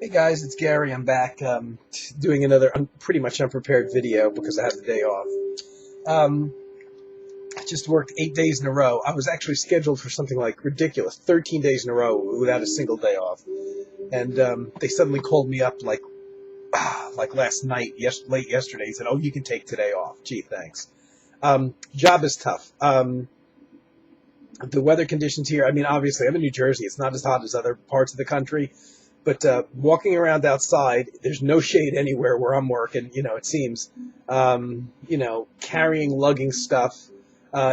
Hey guys, it's Gary. I'm back doing another pretty much unprepared video because I had the day off. Um, I just worked 8 days in a row. I was actually scheduled for something like ridiculous, 13 days in a row without a single day off. And they suddenly called me up like last night, late yesterday, and said, "Oh, you can take today off." Gee, thanks. Job is tough. The weather conditions here, I mean, obviously, I'm in New Jersey. It's not as hot as other parts of the country. But walking around outside, there's no shade anywhere where I'm working. It seems, carrying, lugging stuff.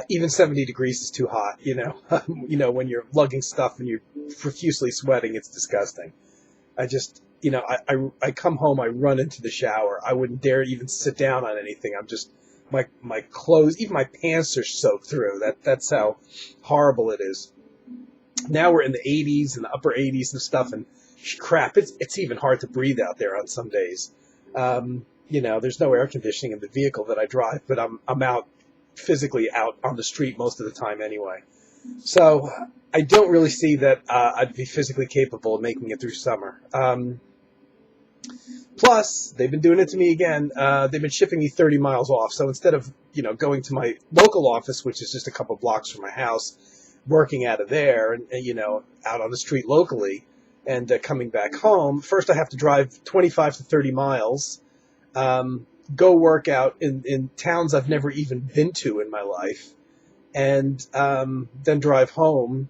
Even 70 degrees is too hot. When you're lugging stuff and you're profusely sweating, it's disgusting. I just, I come home, I run into the shower. I wouldn't dare even sit down on anything. I'm just, my clothes, even my pants are soaked through. That's how horrible it is. Now we're in the 80s and the upper 80s and stuff, and crap, it's even hard to breathe out there on some days. There's no air conditioning in the vehicle that I drive, but I'm out physically out on the street most of the time anyway. So I don't really see that I'd be physically capable of making it through summer. Plus, they've been doing it to me again. They've been shipping me 30 miles off. So instead of going to my local office, which is just a couple blocks from my house, working out of there and out on the street locally, and coming back home, first I have to drive 25 to 30 miles, go work out in towns I've never even been to in my life, and then drive home,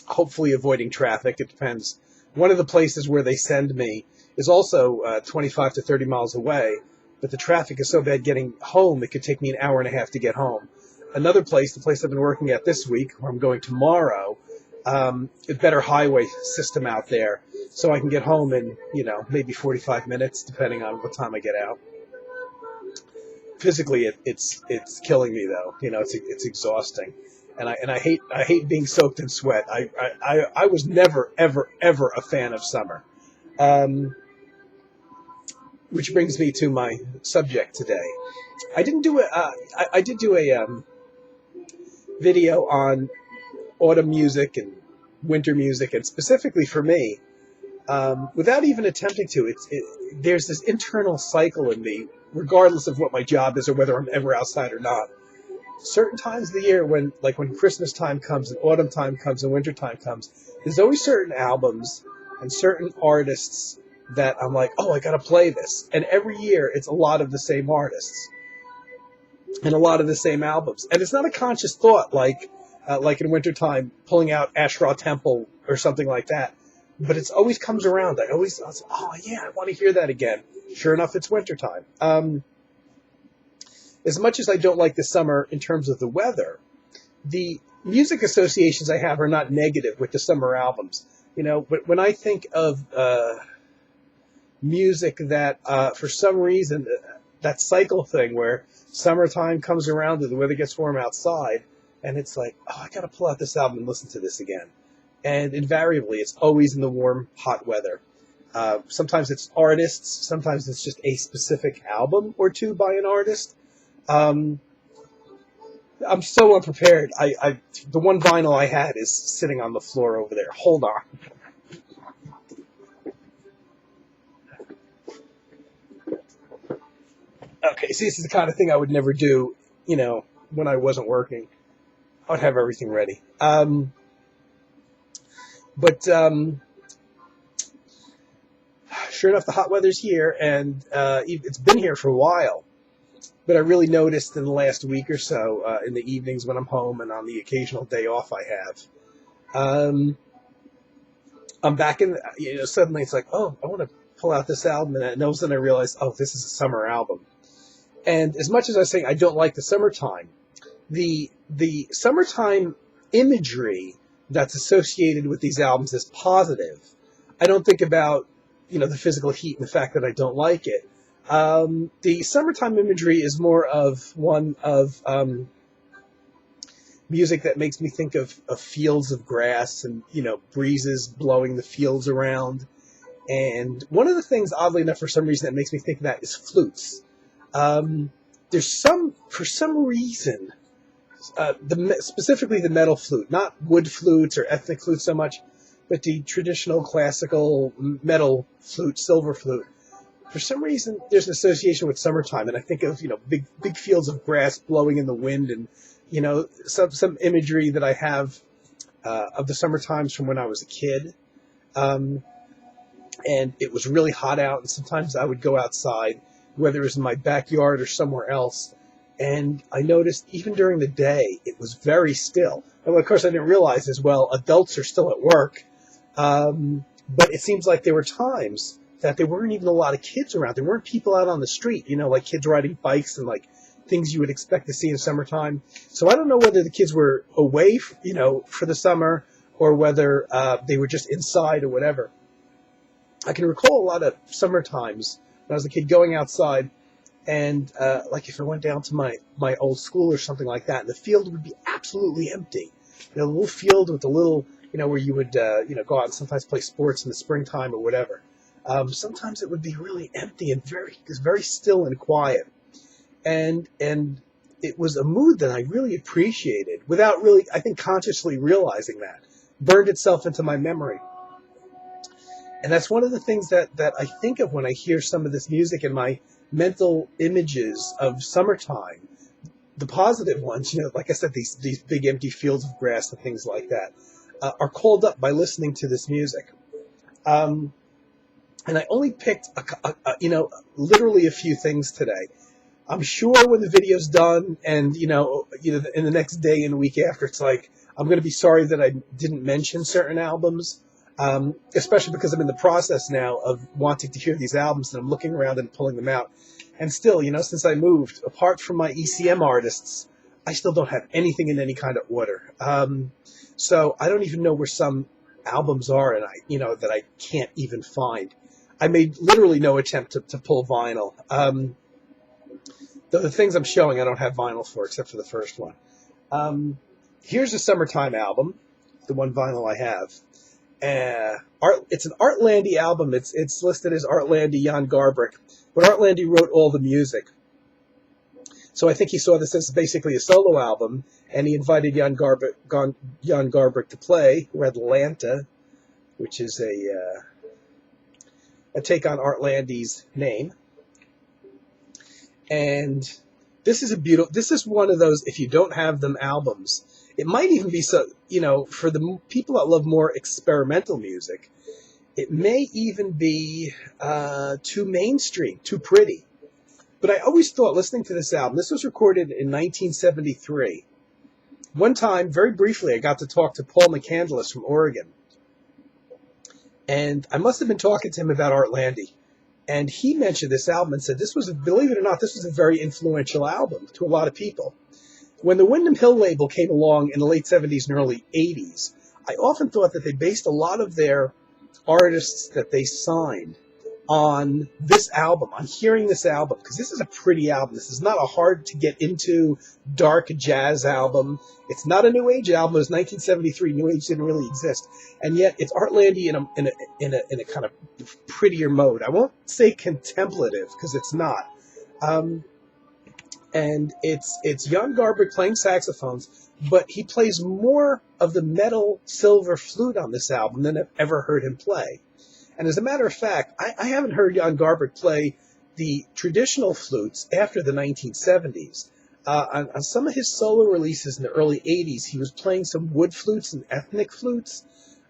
hopefully avoiding traffic. It depends. One of the places where they send me is also 25 to 30 miles away, but the traffic is so bad getting home, it could take me an hour and a half to get home. Another place, the place I've been working at this week, where I'm going tomorrow, a better highway system out there, so I can get home in, maybe 45 minutes, depending on what time I get out. Physically, it's killing me though. It's exhausting, and I hate being soaked in sweat. I was never ever a fan of summer. Which brings me to my subject today. I did do a video on autumn music and winter music, and specifically for me, without even attempting to. There's this internal cycle in me, regardless of what my job is or whether I'm ever outside or not. Certain times of the year, when Christmas time comes and autumn time comes and winter time comes, there's always certain albums and certain artists that I'm like, oh, I gotta play this. And every year, it's a lot of the same artists and a lot of the same albums. And it's not a conscious thought, like in wintertime, pulling out Asherah Temple or something like that. But it always comes around. I was like, oh yeah, I want to hear that again. Sure enough, it's wintertime. As much as I don't like the summer in terms of the weather, the music associations I have are not negative with the summer albums. But when I think of music that, for some reason, that cycle thing where summertime comes around and the weather gets warm outside, and it's like, oh, I got to pull out this album and listen to this again. And invariably, it's always in the warm, hot weather. Sometimes it's artists. Sometimes it's just a specific album or two by an artist. I'm so unprepared. The one vinyl I had is sitting on the floor over there. Hold on. Okay, see, this is the kind of thing I would never do, when I wasn't working. I would have everything ready. But sure enough, the hot weather's here, and it's been here for a while. But I really noticed in the last week or so, in the evenings when I'm home and on the occasional day off I have, I'm back in, suddenly it's like, oh, I want to pull out this album, and all of a sudden I realize, oh, this is a summer album. And as much as I was saying I don't like the summertime, the summertime imagery that's associated with these albums is positive. I don't think about, the physical heat and the fact that I don't like it. The summertime imagery is more of one of music that makes me think of fields of grass and, breezes blowing the fields around. And one of the things, oddly enough, for some reason that makes me think of that is flutes. For some reason, specifically the metal flute, not wood flutes or ethnic flutes so much, with the traditional classical metal flute, silver flute. For some reason, there's an association with summertime, and I think of big fields of grass blowing in the wind, and some imagery that I have of the summer times from when I was a kid. And it was really hot out, and sometimes I would go outside, whether it was in my backyard or somewhere else, and I noticed even during the day it was very still. And of course, I didn't realize as well, adults are still at work, but it seems like there were times that there weren't even a lot of kids around. There weren't people out on the street, like kids riding bikes and like things you would expect to see in summertime. So I don't know whether the kids were away, for the summer, or whether they were just inside or whatever. I can recall a lot of summer times when I was a kid going outside, and like if I went down to my old school or something like that, the field would be absolutely empty. The little field with the little, where you would, go out and sometimes play sports in the springtime or whatever. Sometimes it would be really empty and very still and quiet. And it was a mood that I really appreciated without really, I think, consciously realizing that. Burned itself into my memory. And that's one of the things that I think of when I hear some of this music and my mental images of summertime. The positive ones, like I said, these big empty fields of grass and things like that, are called up by listening to this music. And I only picked, literally a few things today. I'm sure when the video's done and, in the next day and the week after, it's like, I'm going to be sorry that I didn't mention certain albums. Especially because I'm in the process now of wanting to hear these albums, and I'm looking around and pulling them out. And still, since I moved, apart from my ECM artists, I still don't have anything in any kind of order. So I don't even know where some albums are, and that I can't even find. I made literally no attempt to pull vinyl. The things I'm showing, I don't have vinyl for, except for the first one. Here's a summertime album, the one vinyl I have. It's an Art Landy album. It's listed as Art Landy, Jan Garbrick, but Art Landy wrote all the music. So I think he saw this as basically a solo album, and he invited Jan Garbrick to play, who had Lanta, which is a take on Art Landy's name. And this is one of those, if you don't have them, albums. It might even be so, for the people that love more experimental music, it may even be too mainstream, too pretty. But I always thought, listening to this album, this was recorded in 1973. One time, very briefly, I got to talk to Paul McCandless from Oregon. And I must have been talking to him about Art Landy. And he mentioned this album and said, believe it or not, this was a very influential album to a lot of people. When the Windham Hill label came along in the late 70s and early 80s, I often thought that they based a lot of their artists that they signed on this album, on hearing this album, because this is a pretty album. This is not a hard-to-get-into dark jazz album. It's not a New Age album. It was 1973. New Age didn't really exist. And yet it's Art Landy in a kind of prettier mode. I won't say contemplative, because it's not. And it's Jan Garbrick playing saxophones, but he plays more of the metal silver flute on this album than I've ever heard him play. And as a matter of fact, I haven't heard Jan Garbrick play the traditional flutes after the 1970s. On some of his solo releases in the early 80s, he was playing some wood flutes and ethnic flutes,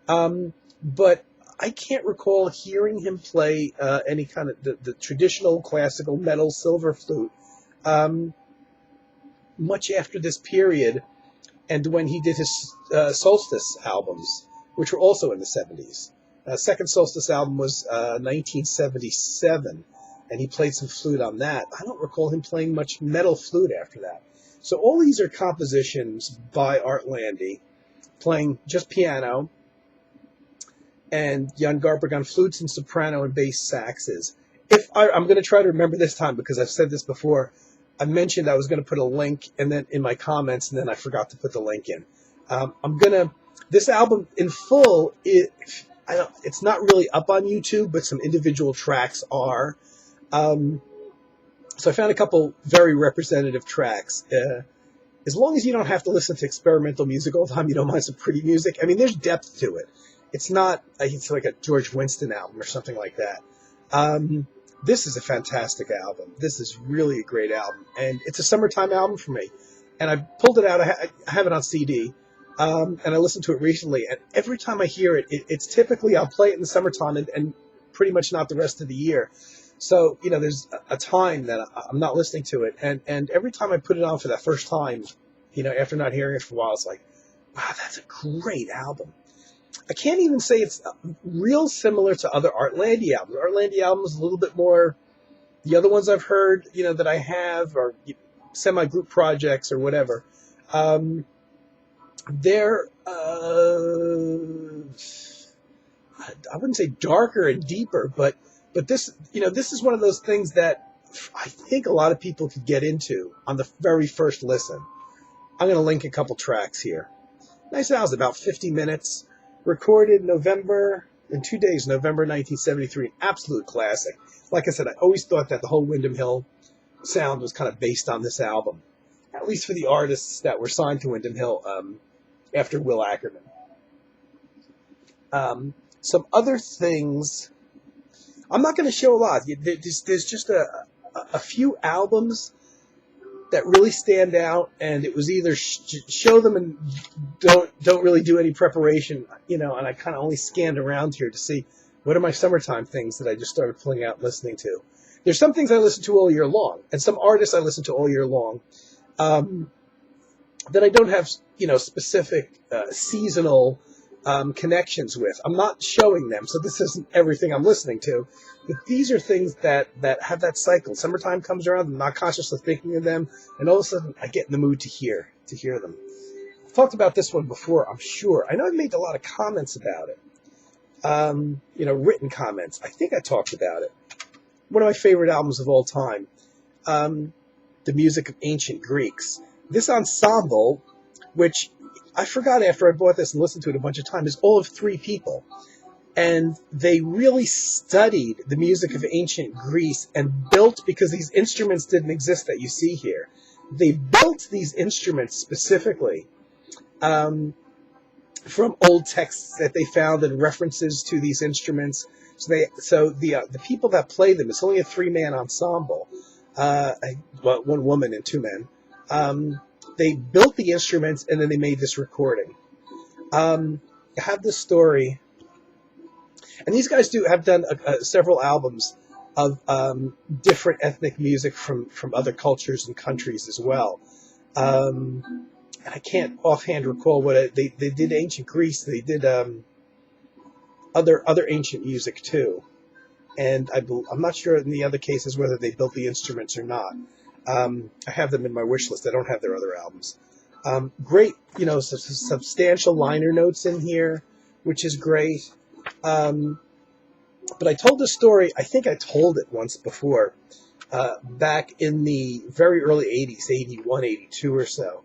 but I can't recall hearing him play any kind of the traditional classical metal silver flute much after this period, and when he did his Solstice albums, which were also in the 70s. Second Solstice album was 1977, and he played some flute on that. I don't recall him playing much metal flute after that. So all these are compositions by Art Landy, playing just piano, and Jan Garbrick on flutes and soprano and bass saxes. I'm going to try to remember this time, because I've said this before. I mentioned I was going to put a link and then in my comments, and then I forgot to put the link in. This album in full, it's not really up on YouTube, but some individual tracks are. So I found a couple very representative tracks. As long as you don't have to listen to experimental music all the time, you don't mind some pretty music. I mean, there's depth to it. It's not, it's like a George Winston album or something like that. This is a fantastic album. This is really a great album. And it's a summertime album for me. And I pulled it out. I have it on CD. And I listened to it recently. And every time I hear it, it's typically I'll play it in the summertime and pretty much not the rest of the year. So, there's a time that I'm not listening to it. And every time I put it on for that first time, after not hearing it for a while, it's like, wow, that's a great album. I can't even say it's real similar to other Art Landy albums. Art Landy albums a little bit more, the other ones I've heard, that I have, or semi-group projects or whatever. They're, I wouldn't say darker and deeper, but this, this is one of those things that I think a lot of people could get into on the very first listen. I'm going to link a couple tracks here. Nice album, about 50 minutes. Recorded November 1973. An absolute classic. Like I said, I always thought that the whole Windham Hill sound was kind of based on this album, at least for the artists that were signed to Windham Hill after Will Ackerman. Some other things. I'm not going to show a lot. There's just a few albums that really stand out, and it was either show them and don't really do any preparation, and I kind of only scanned around here to see what are my summertime things that I just started pulling out and listening to. There's some things I listen to all year long, and some artists I listen to all year long that I don't have, specific seasonal connections with. I'm not showing them, so this isn't everything I'm listening to. But these are things that have that cycle. Summertime comes around, I'm not consciously thinking of them, and all of a sudden I get in the mood to hear them. I've talked about this one before, I'm sure. I know I've made a lot of comments about it. Written comments. I think I talked about it. One of my favorite albums of all time. The Music of Ancient Greeks. This ensemble, which I forgot after I bought this and listened to it a bunch of times, is all of 3 people. And they really studied the music of ancient Greece and built, because these instruments didn't exist that you see here, they built these instruments specifically from old texts that they found and references to these instruments. So the people that play them, it's only a 3-man ensemble, one woman and 2 men. They built the instruments and then they made this recording. I have this story. And these guys have done several albums of different ethnic music from other cultures and countries as well. And I can't offhand recall what they did. Ancient Greece. They did other ancient music too. And I'm not sure in the other cases whether they built the instruments or not. I have them in my wish list. I don't have their other albums. Great, substantial liner notes in here, which is great. But I told this story, I think I told it once before, back in the very early 80s, 81, 82 or so.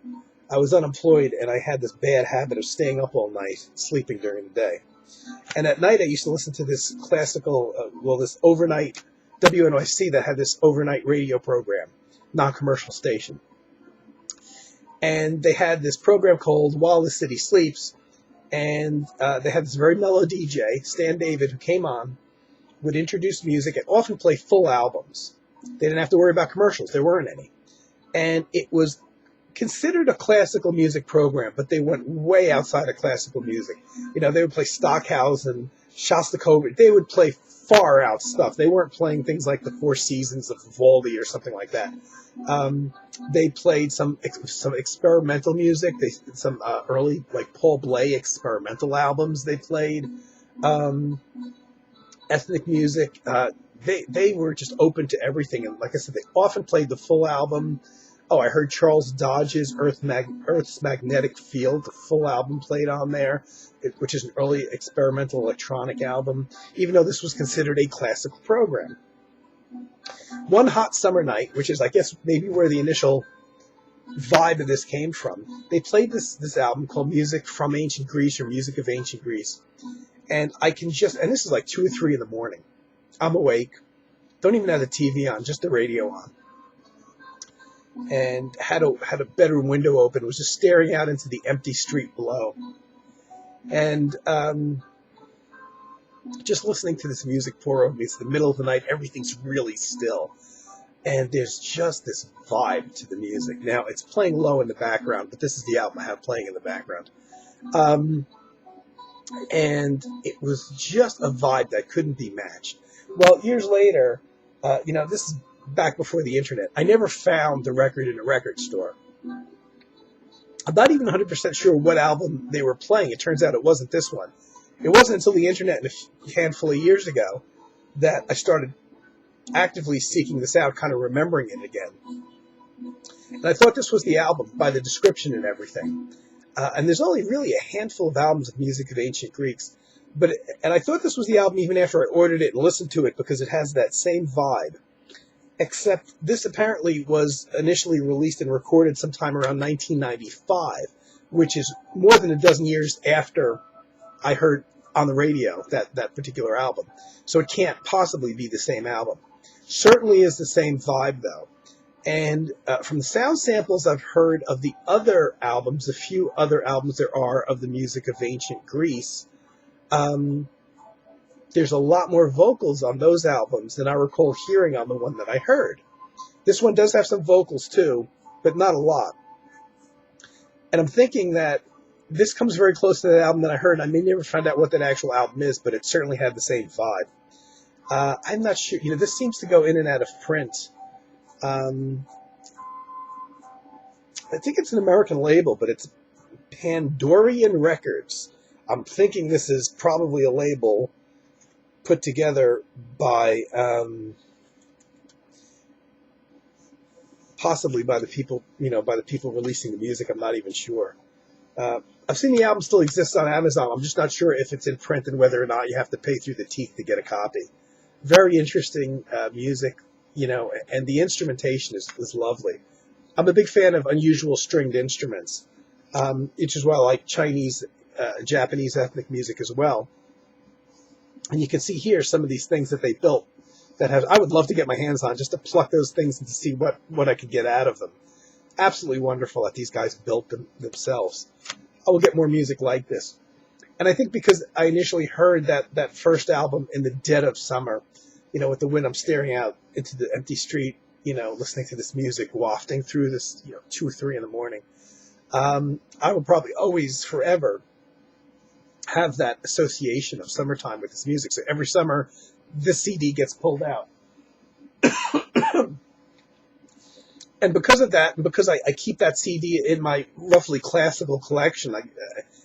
I was unemployed and I had this bad habit of staying up all night, sleeping during the day. And at night I used to listen to this classical, this overnight, WNYC that had this overnight radio program, non-commercial station. And they had this program called While the City Sleeps. And they had this very mellow DJ, Stan David, who came on, would introduce music and often play full albums. They didn't have to worry about commercials. There weren't any. And it was considered a classical music program, but they went way outside of classical music. They would play Stockhausen, Shostakovich. They would play far out stuff. They weren't playing things like the Four Seasons of Vivaldi or something like that. They played some experimental music. Some early, like Paul Bley experimental albums they played. Ethnic music. They were just open to everything. And like I said, they often played the full album. Oh, I heard Charles Dodge's Earth's Magnetic Field, the full album played on there, which is an early experimental electronic album, even though this was considered a classical program. One hot summer night, which is, I guess, maybe where the initial vibe of this came from, they played this album called Music from Ancient Greece, or Music of Ancient Greece. And and this is like 2 or 3 in the morning. I'm awake, don't even have the TV on, just the radio on. And had a bedroom window open, was just staring out into the empty street below. And just listening to this music pour over me. It's the middle of the night. Everything's really still. And there's just this vibe to the music. Now, it's playing low in the background, but this is the album I have playing in the background. And it was just a vibe that couldn't be matched. Well, years later, this is back before the internet. I never found the record in a record store. I'm not even 100% sure what album they were playing. It turns out it wasn't this one. It wasn't until the internet a handful of years ago that I started actively seeking this out, kind of remembering it again. And I thought this was the album by the description and everything. And there's only really a handful of albums of music of ancient Greeks. And I thought this was the album even after I ordered it and listened to it because it has that same vibe. Except this apparently was initially released and recorded sometime around 1995, which is more than a dozen years after I heard on the radio that particular album. So it can't possibly be the same album. Certainly is the same vibe, though. And from the sound samples I've heard of the other albums, the few other albums there are of the music of ancient Greece, there's a lot more vocals on those albums than I recall hearing on the one that I heard. This one does have some vocals, too, but not a lot. And I'm thinking that this comes very close to the album that I heard. I may never find out what that actual album is, but it certainly had the same vibe. I'm not sure. This seems to go in and out of print. I think it's an American label, but it's Pandorian Records. I'm thinking this is probably a label put together by possibly by the people, by the people releasing the music. I'm not even sure. I've seen the album still exists on Amazon. I'm just not sure if it's in print and whether or not you have to pay through the teeth to get a copy. Very interesting music, and the instrumentation is lovely. I'm a big fan of unusual stringed instruments, which is why I like Chinese, Japanese ethnic music as well. And you can see here some of these things that they built that I would love to get my hands on just to pluck those things and to see what I could get out of them. Absolutely wonderful that these guys built them themselves. I will get more music like this. And I think because I initially heard that first album in the dead of summer, with the wind, I'm staring out into the empty street, listening to this music wafting through this, 2 or 3 in the morning. I will probably always, forever, have that association of summertime with this music. So every summer, this CD gets pulled out. And because of that, and because I keep that CD in my roughly classical collection,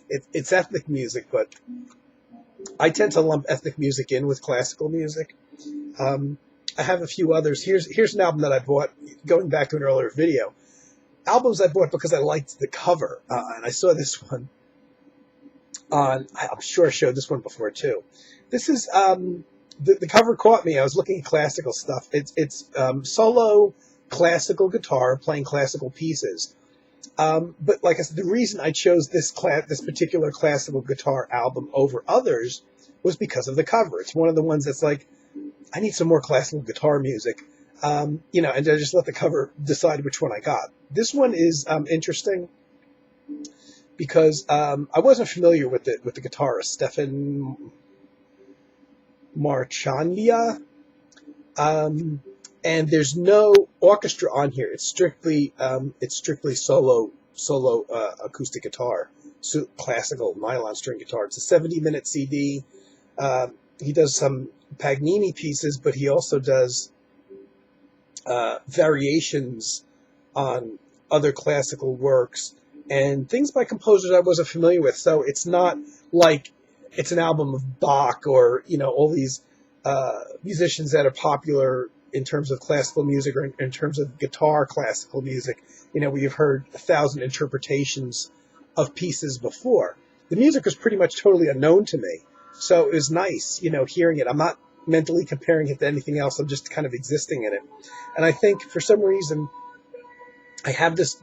it's ethnic music, but I tend to lump ethnic music in with classical music. I have a few others. Here's an album that I bought, going back to an earlier video. Albums I bought because I liked the cover, and I saw this one I'm sure I showed this one before too. This is the cover caught me. I was looking at classical stuff. It's solo classical guitar playing classical pieces. But like I said, the reason I chose this particular classical guitar album over others was because of the cover. It's one of the ones that's like, I need some more classical guitar music, and I just let the cover decide which one I got. This one is interesting because I wasn't familiar with the guitarist Stefan Marchandia, and there's no orchestra on here. It's strictly solo acoustic guitar, so classical nylon string guitar. It's a 70-minute CD. He does some Paganini pieces, but he also does variations on other classical works and things by composers I wasn't familiar with. So it's not like it's an album of Bach or all these musicians that are popular in terms of classical music or in terms of guitar classical music. We've heard 1,000 interpretations of pieces before. The music was pretty much totally unknown to me. So it was nice, hearing it. I'm not mentally comparing it to anything else. I'm just kind of existing in it. And I think for some reason I have this,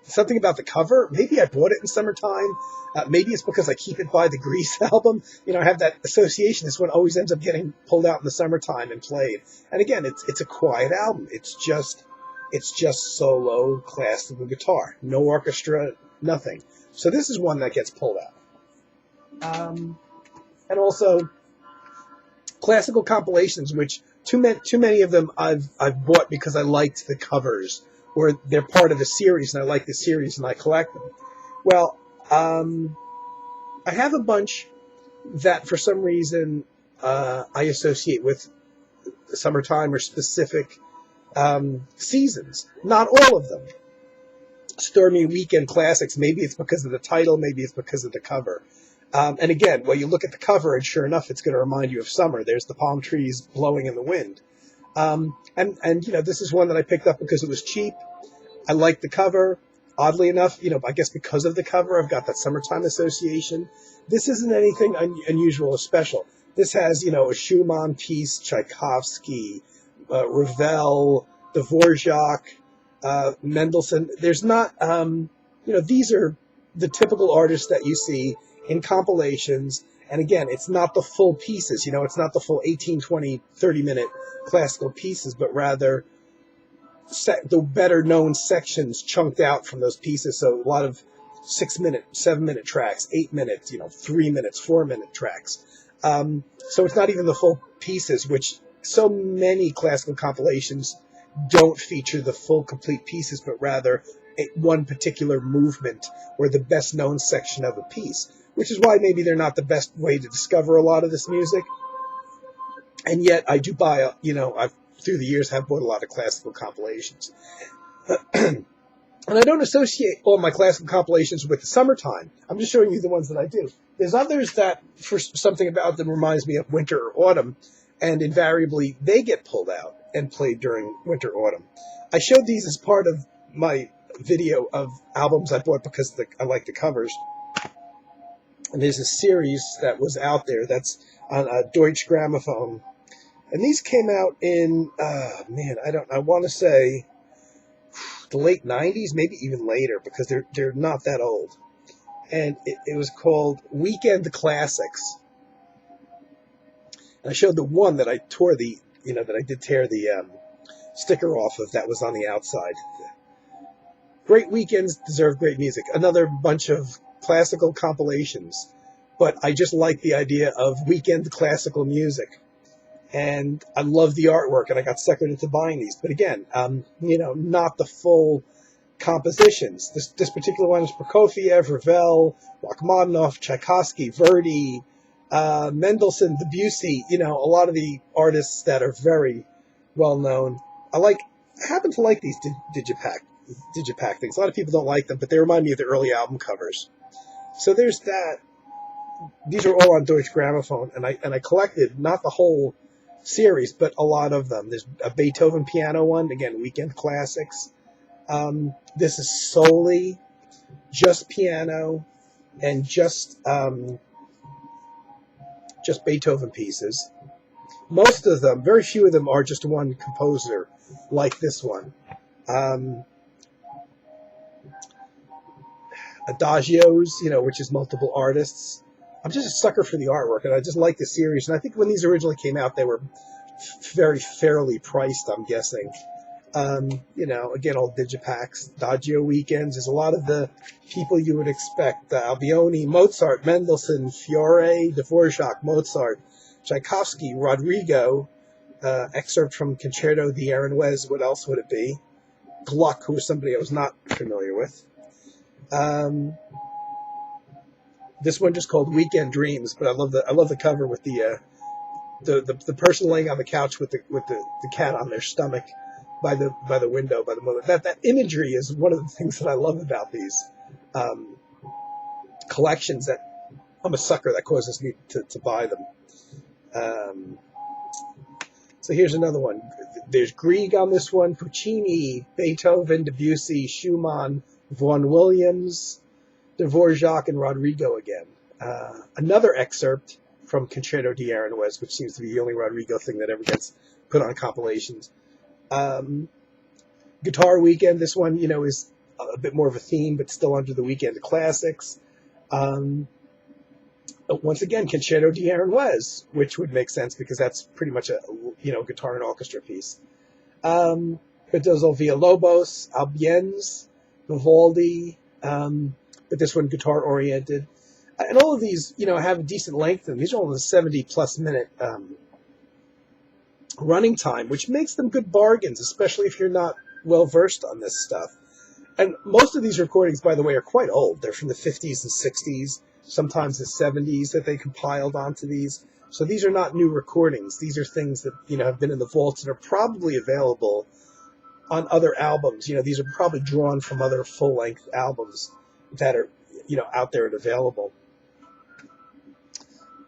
something about the cover. Maybe I bought it in summertime. Maybe it's because I keep it by the Grease album. I have that association. This one always ends up getting pulled out in the summertime and played. And again, it's a quiet album. It's just solo classical guitar. No orchestra, nothing. So this is one that gets pulled out. And also, classical compilations, which too many of them I've bought because I liked the covers, or they're part of a series and I like the series and I collect them. Well, I have a bunch that for some reason I associate with summertime or specific seasons. Not all of them. Stormy Weekend Classics. Maybe it's because of the title, maybe it's because of the cover. And again, well, you look at the cover, and sure enough, it's going to remind you of summer. There's the palm trees blowing in the wind. And this is one that I picked up because it was cheap. I like the cover. Oddly enough, I guess because of the cover, I've got that summertime association. This isn't anything unusual or special. This has, a Schumann piece, Tchaikovsky, Ravel, Dvorak, Mendelssohn. There's not, these are the typical artists that you see in compilations. And again, it's not the full pieces, it's not the full 18, 20, 30-minute classical pieces, but rather the better known sections chunked out from those pieces. So a lot of 6-minute, 7-minute tracks, 8 minutes, 3 minutes, 4-minute tracks. So it's not even the full pieces, which so many classical compilations don't feature the full complete pieces, but rather one particular movement or the best known section of a piece, which is why maybe they're not the best way to discover a lot of this music. And yet I do buy, I've through the years have bought a lot of classical compilations. And I don't associate all my classical compilations with the summertime. I'm just showing you the ones that I do. There's others that, for something about them, reminds me of winter or autumn, and invariably they get pulled out and played during winter or autumn. I showed these as part of my video of albums I bought because I like the covers. And there's a series that was out there that's on a Deutsche Grammophon. And these came out in, I want to say the late 90s, maybe even later, because they're not that old. And it was called Weekend Classics. And I showed the one that I tore that I did tear the sticker off of that was on the outside. Great weekends deserve great music. Another bunch of classical compilations. But I just like the idea of weekend classical music. And I love the artwork, and I got suckered into buying these. But again, not the full compositions. This particular one is Prokofiev, Ravel, Rachmaninoff, Tchaikovsky, Verdi, Mendelssohn, Debussy. A lot of the artists that are very well known. I happen to like these digipack things. A lot of people don't like them, but they remind me of the early album covers. So there's that. These are all on Deutsche Grammophon, and I collected not the whole series, but a lot of them. There's a Beethoven piano one, again, weekend classics. This is solely just piano and just Beethoven pieces. Most of them, very few of them, are just one composer, like this one. Adagios, which is multiple artists. I'm just a sucker for the artwork, and I just like the series. And I think when these originally came out, they were very fairly priced, I'm guessing. Again, old digipacks, Adagio weekends. There's a lot of the people you would expect. Albioni, Mozart, Mendelssohn, Fiore, Dvorak, Mozart, Tchaikovsky, Rodrigo, excerpt from Concerto di Aranjuez. What else would it be? Gluck, who was somebody I was not familiar with. This one just called Weekend Dreams, but I love the cover with the person laying on the couch with the cat on their stomach by the window by the mother. That imagery is one of the things that I love about these collections. That I'm a sucker that causes me to buy them. So here's another one. There's Grieg on this one, Puccini, Beethoven, Debussy, Schumann, Vaughan Williams, Dvorak, and Rodrigo again. Another excerpt from Concerto di Aranjuez, which seems to be the only Rodrigo thing that ever gets put on compilations. Guitar Weekend, this one, is a bit more of a theme, but still under the Weekend Classics. Once again, Concerto di Aranjuez, which would make sense because that's pretty much a guitar and orchestra piece. Cardozo Villalobos, Albiens, Vivaldi, but this one guitar oriented. And all of these, have a decent length, and these are all in the 70-plus minute running time, which makes them good bargains, especially if you're not well versed on this stuff. And most of these recordings, by the way, are quite old. They're from the 50s and 60s, sometimes the 70s that they compiled onto these. So these are not new recordings. These are things that, have been in the vaults and are probably available on other albums. These are probably drawn from other full-length albums that are, out there and available.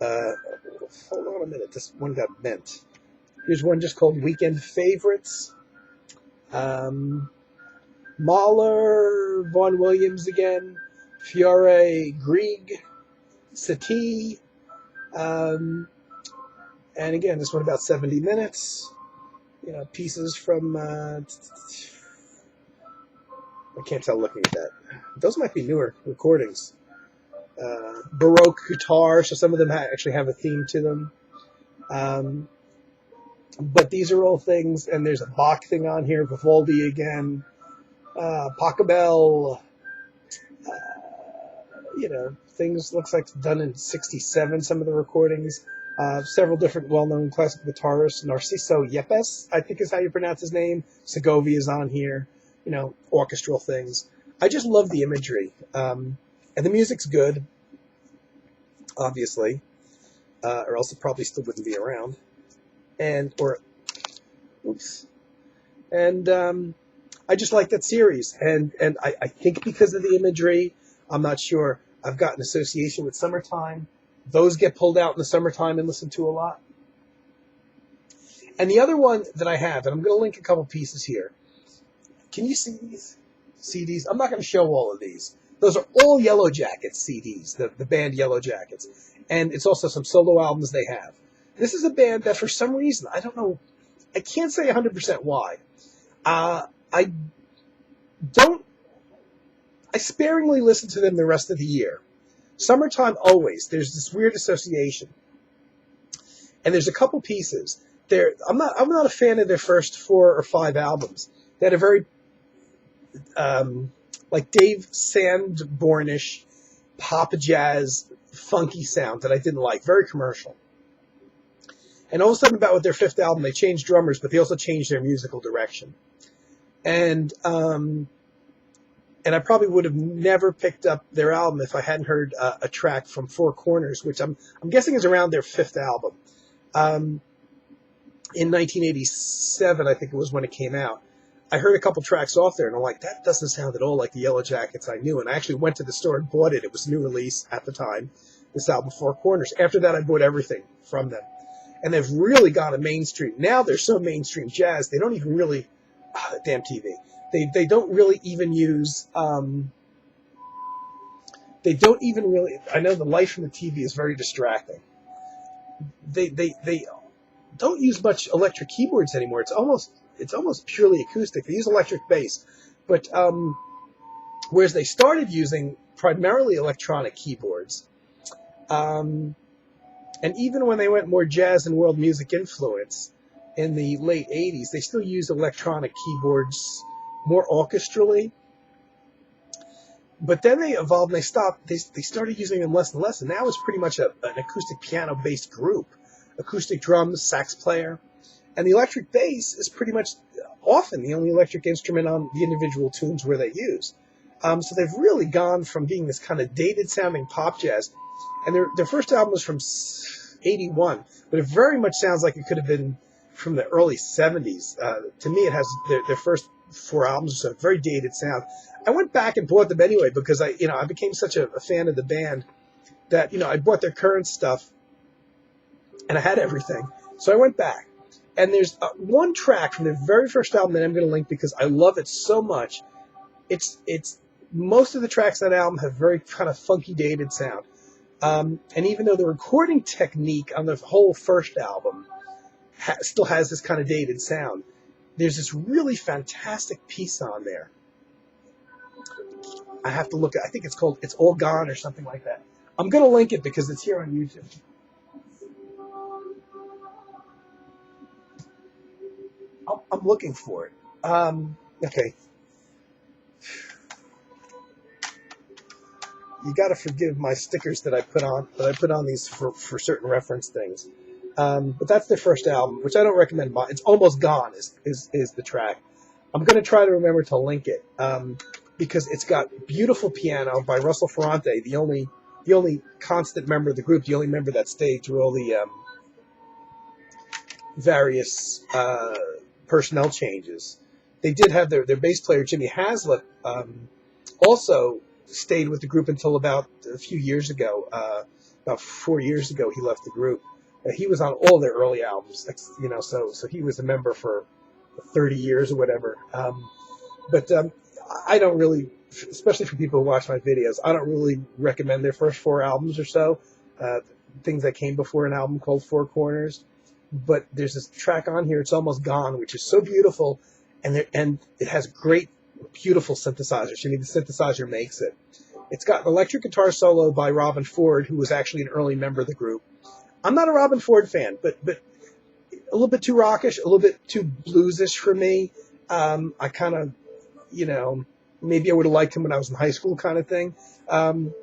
Hold on a minute. This one got bent. Here's one just called Weekend Favorites. Mahler, Vaughan Williams again, Fiore, Grieg, Satie, and again, this one about 70 minutes. Pieces from, I can't tell looking at that. Those might be newer recordings. Baroque guitar, so some of them actually have a theme to them. But these are all things, and there's a Bach thing on here, Vivaldi again, Pachelbel, things looks like it's done in 1967, some of the recordings. Several different well-known classical guitarists. Narciso Yepes, I think is how you pronounce his name. Segovia is on here. Orchestral things. I just love the imagery. And the music's good, obviously, or else it probably still wouldn't be around. And I just like that series. And I think because of the imagery, I'm not sure, I've got an association with Summertime. Those get pulled out in the summertime and listened to a lot. And the other one that I have, and I'm going to link a couple pieces here. Can you see these CDs? I'm not going to show all of these. Those are all Yellowjackets CDs, the band Yellowjackets. And it's also some solo albums they have. This is a band that for some reason, I don't know, I can't say 100% why. I sparingly listen to them the rest of the year. Summertime, always. There's this weird association. And there's a couple pieces. I'm not a fan of their first 4 or 5 albums. They had a very, like Dave Sanborn-ish, pop jazz, funky sound that I didn't like. Very commercial. And all of a sudden, about with their 5th album, they changed drummers, but they also changed their musical direction. And I probably would have never picked up their album if I hadn't heard a track from Four Corners, which I'm guessing is around their 5th album. In 1987, I think it was when it came out. I heard a couple tracks off there, and I'm like, that doesn't sound at all like the Yellowjackets I knew. And I actually went to the store and bought it. It was a new release at the time, this album, Four Corners. After that, I bought everything from them. And they've really gone to mainstream. Now they're so mainstream jazz, they don't even really... damn TV. They don't really even use, they don't even really, I know the light from the TV is very distracting. They don't use much electric keyboards anymore. It's almost purely acoustic. They use electric bass. But, whereas they started using primarily electronic keyboards, and even when they went more jazz and world music influence, in the late 80s, they still used electronic keyboards more orchestrally. But then they evolved and they stopped. They started using them less and less, and now it's pretty much an acoustic piano-based group. Acoustic drums, sax player. And the electric bass is pretty much often the only electric instrument on the individual tunes where they use. So they've really gone from being this kind of dated-sounding pop jazz. And their first album was from 81, but it very much sounds like it could have been from the early 70s. To me, it has their first 4 albums, a very dated sound. I went back and bought them anyway because I became such a fan of the band that, I bought their current stuff and I had everything. So I went back. And there's one track from their very first album that I'm going to link because I love it so much. It's most of the tracks on that album have very kind of funky dated sound. And even though the recording technique on the whole first album still has this kind of dated sound, there's this really fantastic piece on there. I have to look at, I think it's called It's All Gone or something like that. I'm going to link it because it's here on YouTube. I'm looking for it. Okay. You got to forgive my stickers that I put on these for certain reference things. But that's their first album, which I don't recommend. It's Almost Gone is the track. I'm going to try to remember to link it because it's got beautiful piano by Russell Ferrante, the only constant member of the group, the only member that stayed through all the various personnel changes. They did have their bass player, Jimmy Haslett, also stayed with the group until about a few years ago. About 4 years ago, he left the group. He was on all their early albums, so he was a member for 30 years or whatever. But I don't really, especially for people who watch my videos, I don't really recommend their first 4 albums or so, things that came before an album called Four Corners. But there's this track on here, It's Almost Gone, which is so beautiful, and it has great, beautiful synthesizers. I mean, the synthesizer makes it. It's got an electric guitar solo by Robin Ford, who was actually an early member of the group. I'm not a Robin Ford fan, but a little bit too rockish, a little bit too bluesish for me. I kind of, maybe I would have liked him when I was in high school kind of thing. So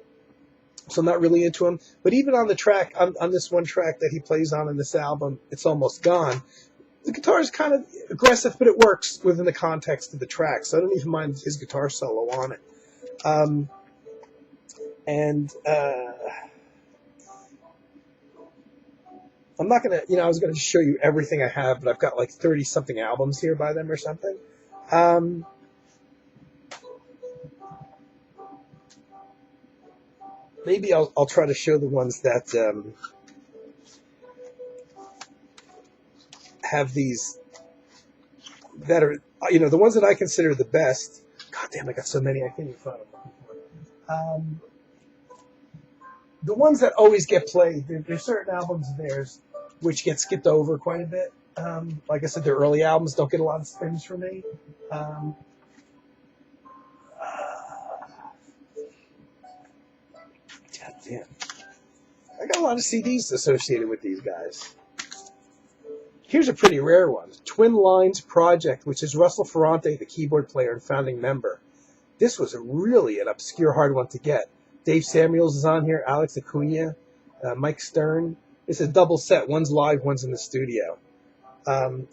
I'm not really into him. But even on the track, on this one track that he plays on in this album, It's Almost Gone, the guitar is kind of aggressive, but it works within the context of the track. So I don't even mind his guitar solo on it. I'm not going to, I was going to show you everything I have, but I've got like 30-something albums here by them or something. Maybe I'll try to show the ones that have these, that are, the ones that I consider the best. God damn, I got so many I can't even find them. The ones that always get played, there's certain albums of theirs which get skipped over quite a bit. Like I said, their early albums don't get a lot of spins for me. God damn. I got a lot of CDs associated with these guys. Here's a pretty rare one. Twin Lines Project, which is Russell Ferrante, the keyboard player and founding member. This was really an obscure, hard one to get. Dave Samuels is on here, Alex Acuna, Mike Stern. It's a double set. One's live, one's in the studio.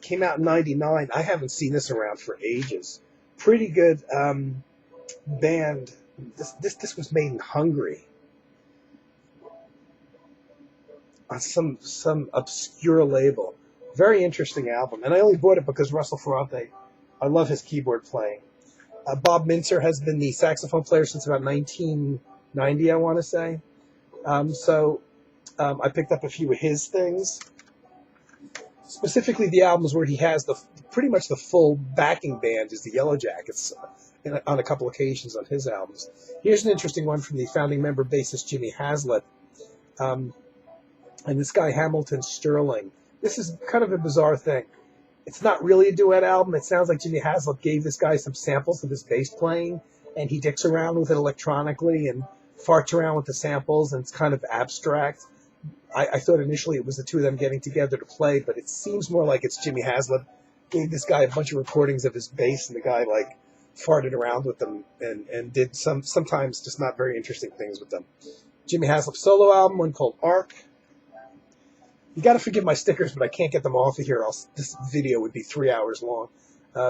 Came out in 99. I haven't seen this around for ages. Pretty good band. This was made in Hungary on some obscure label. Very interesting album. And I only bought it because Russell Ferrante, I love his keyboard playing. Bob Mintzer has been the saxophone player since about 1990, I want to say. I picked up a few of his things. Specifically, the albums where he has pretty much the full backing band is the Yellowjackets on a couple occasions on his albums. Here's an interesting one from the founding member bassist Jimmy Haslett. And this guy, Hamilton Sterling. This is kind of a bizarre thing. It's not really a duet album. It sounds like Jimmy Haslett gave this guy some samples of his bass playing, and he dicks around with it electronically and farts around with the samples, and it's kind of abstract. I thought initially it was the two of them getting together to play, but it seems more like it's Jimmy Haslett gave this guy a bunch of recordings of his bass, and the guy farted around with them and did sometimes just not very interesting things with them. Jimmy Haslett solo album, one called Arc. You got to forgive my stickers, but I can't get them off of here. This video would be 3 hours long.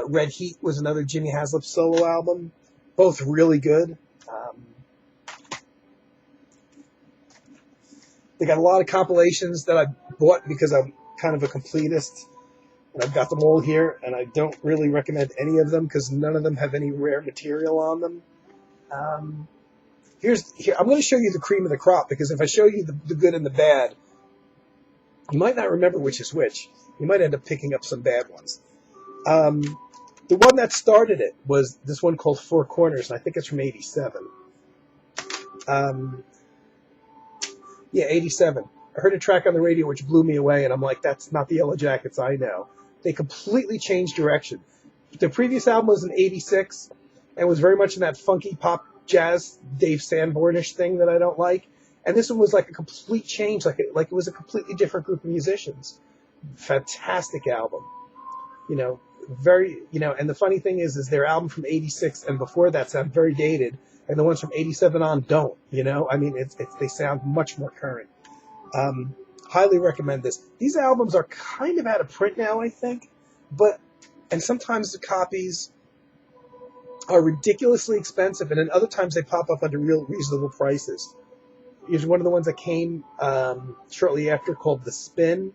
Red Heat was another Jimmy Haslett solo album. Both really good. They got a lot of compilations that I bought because I'm kind of a completist. And I've got them all here, and I don't really recommend any of them because none of them have any rare material on them. Here, I'm going to show you the cream of the crop, because if I show you the good and the bad, you might not remember which is which. You might end up picking up some bad ones. The one that started it was this one called Four Corners, and I think it's from 87. Yeah, 87. I heard a track on the radio which blew me away, and I'm like, that's not the Yellowjackets I know. They completely changed direction. The previous album was in 86, and was very much in that funky pop jazz Dave Sanborn-ish thing that I don't like. And this one was like a complete change, like it was a completely different group of musicians. Fantastic album. And the funny thing is their album from 86 and before that sound very dated, and the ones from 87 on don't, I mean, they sound much more current. Highly recommend this. These albums are kind of out of print now, I think, and sometimes the copies are ridiculously expensive, and then other times they pop up under real reasonable prices. Here's one of the ones that came shortly after called The Spin,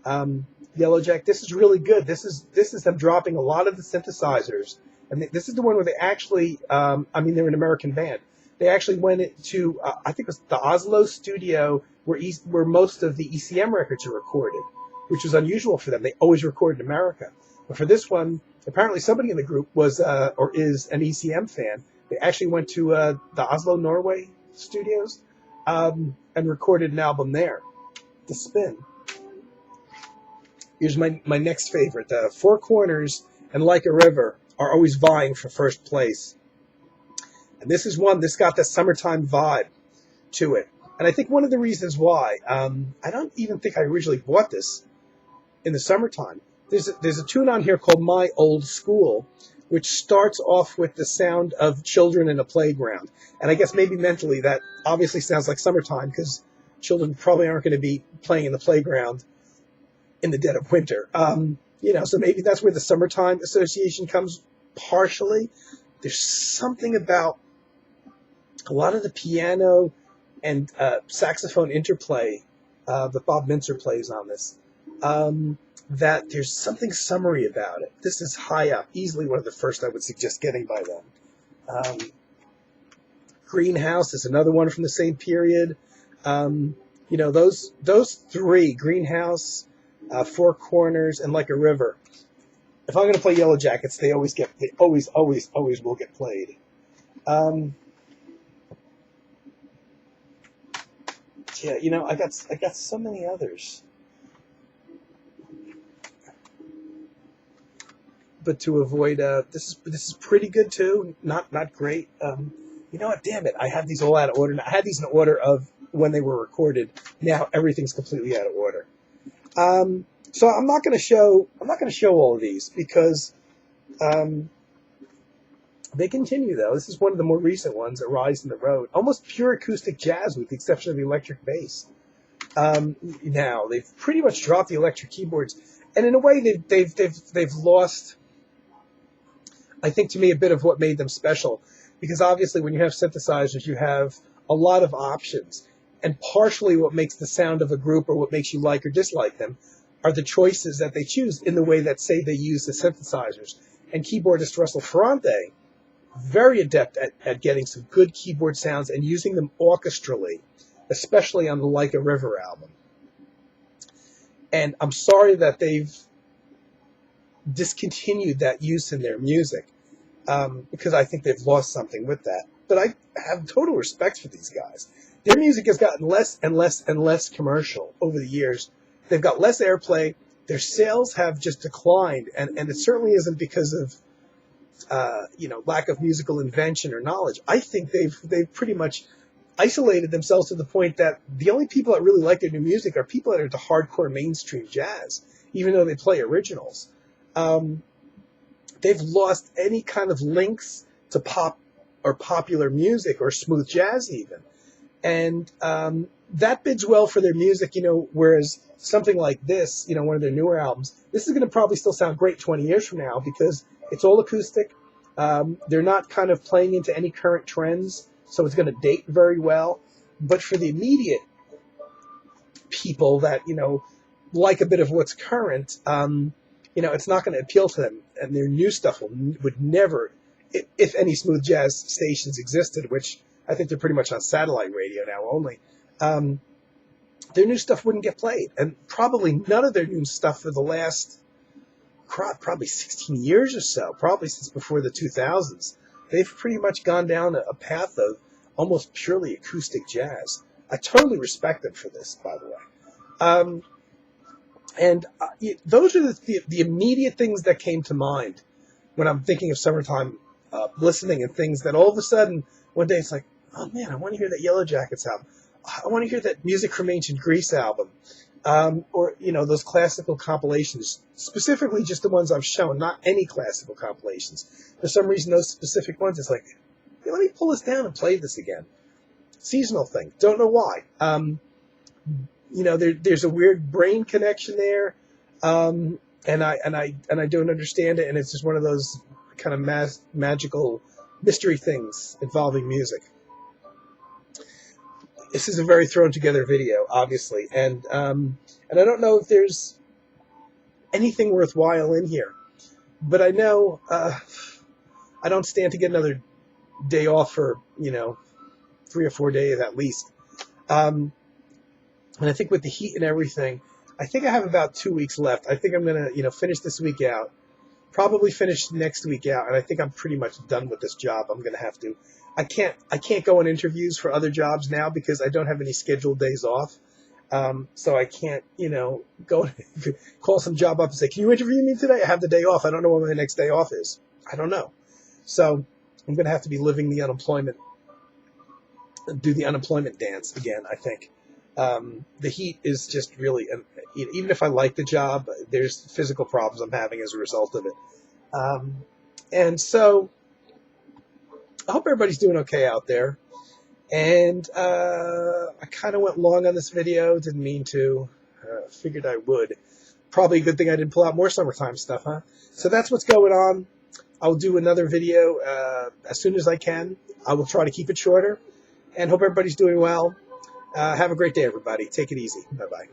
Yellowjack. This is really good. This is them dropping a lot of the synthesizers, and this is the one where they actually, they're an American band. They actually went to, I think it was the Oslo studio where most of the ECM records are recorded, which was unusual for them. They always record in America. But for this one, apparently somebody in the group was or is an ECM fan. They actually went to the Oslo, Norway studios and recorded an album there, The Spin. Here's my next favorite. Four Corners and Like a River are always vying for first place. And this is one that's got that summertime vibe to it. And I think one of the reasons why, I don't even think I originally bought this in the summertime. There's a tune on here called My Old School, which starts off with the sound of children in a playground. And I guess maybe mentally that obviously sounds like summertime because children probably aren't going to be playing in the playground in the dead of winter. So maybe that's where the summertime association comes partially. There's something about a lot of the piano and saxophone interplay that Bob Mintzer plays on this, that there's something summery about it. This is high up, easily one of the first I would suggest getting by them. Greenhouse is another one from the same period. Those three, Greenhouse, Four Corners, and Like a River. If I'm going to play Yellowjackets, they always will get played. I got so many others. But to avoid, this is pretty good too. Not great. You know what? Damn it! I have these all out of order. I had these in order of when they were recorded. Now everything's completely out of order. So I'm not going to show all of these because they continue though. This is one of the more recent ones, A Rise in the Road. Almost pure acoustic jazz with the exception of the electric bass. Now they've pretty much dropped the electric keyboards, and in a way they've lost, I think, to me, a bit of what made them special, because obviously when you have synthesizers, you have a lot of options, and partially what makes the sound of a group or what makes you like or dislike them are the choices that they choose in the way that, say, they use the synthesizers. And keyboardist Russell Ferrante, very adept at getting some good keyboard sounds and using them orchestrally, especially on the Like a River album. And I'm sorry that they've discontinued that use in their music, because I think they've lost something with that. But I have total respect for these guys. Their music has gotten less and less and less commercial over the years. They've got less airplay. Their sales have just declined, and it certainly isn't because of lack of musical invention or knowledge. I think they've pretty much isolated themselves to the point that the only people that really like their new music are people that are into hardcore mainstream jazz, even though they play originals. They've lost any kind of links to pop or popular music or smooth jazz even. And that bids well for their music, whereas something like this, one of their newer albums, this is going to probably still sound great 20 years from now because it's all acoustic. They're not kind of playing into any current trends, so it's going to date very well. But for the immediate people that, like a bit of what's current, it's not going to appeal to them. And their new stuff would never, if any smooth jazz stations existed, which I think they're pretty much on satellite radio now only, their new stuff wouldn't get played. And probably none of their new stuff for the last, probably 16 years or so, probably since before the 2000s. They've pretty much gone down a path of almost purely acoustic jazz. I totally respect them for this, by the way. Those are the immediate things that came to mind when I'm thinking of summertime listening and things that all of a sudden, one day it's like, oh man, I want to hear that Yellowjackets album. I want to hear that Music from Ancient Greece album. Or those classical compilations, specifically just the ones I've shown, not any classical compilations. For some reason, those specific ones, it's like, hey, let me pull this down and play this again. Seasonal thing. Don't know why. there's a weird brain connection there, and I don't understand it, and it's just one of those kind of magical mystery things involving music. This is a very thrown together video, obviously, and I don't know if there's anything worthwhile in here, but I know I don't stand to get another day off for 3 or 4 days at least. And I think with the heat and everything, I think I have about 2 weeks left. I think I'm gonna finish this week out, probably finish next week out, and I think I'm pretty much done with this job. I'm gonna have to. I can't go on interviews for other jobs now because I don't have any scheduled days off. So I can't, go call some job up and say, "Can you interview me today? I have the day off. I don't know when my next day off is. I don't know." So I'm going to have to be living the unemployment, do the unemployment dance again, I think. The heat is just really, even if I like the job, there's physical problems I'm having as a result of it. And so I hope everybody's doing okay out there. And I kind of went long on this video. Didn't mean to. Figured I would. Probably a good thing I didn't pull out more summertime stuff, huh? So that's what's going on. I'll do another video as soon as I can. I will try to keep it shorter. And hope everybody's doing well. Have a great day, everybody. Take it easy. Bye-bye.